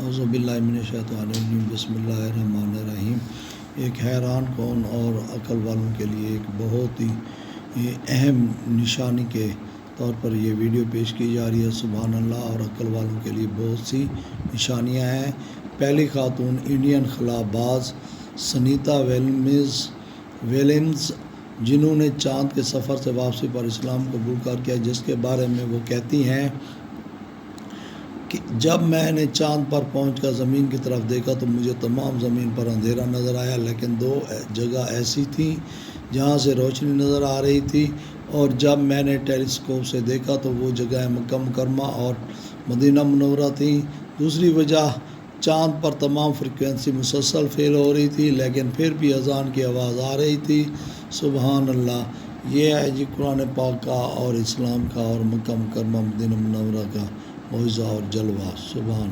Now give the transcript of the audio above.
اعوذ باللہ من الشیطان الرجیم بسم اللہ الرحمن الرحیم۔ ایک حیران کون اور عقل والوں کے لیے ایک بہت ہی اہم نشانی کے طور پر یہ ویڈیو پیش کی جا رہی ہے۔ سبحان اللہ، اور عقل والوں کے لیے بہت سی نشانیاں ہیں۔ پہلی خاتون انڈین خلا باز سنیتا ولیمز، جنہوں نے چاند کے سفر سے واپسی پر اسلام قبول کیا، جس کے بارے میں وہ کہتی ہیں کہ جب میں نے چاند پر پہنچ کر زمین کی طرف دیکھا تو مجھے تمام زمین پر اندھیرا نظر آیا، لیکن دو جگہ ایسی تھیں جہاں سے روشنی نظر آ رہی تھی، اور جب میں نے ٹیلیسکوپ سے دیکھا تو وہ جگہیں مکہ مکرمہ اور مدینہ منورہ تھیں۔ دوسری وجہ، چاند پر تمام فریکوینسی مسلسل فیل ہو رہی تھی، لیکن پھر بھی اذان کی آواز آ رہی تھی۔ سبحان اللہ، یہ ہے جی قرآن پاک کا اور اسلام کا اور مکہ مکرمہ مدینہ منورہ کا معجزہ اور جلوہ۔ سبحان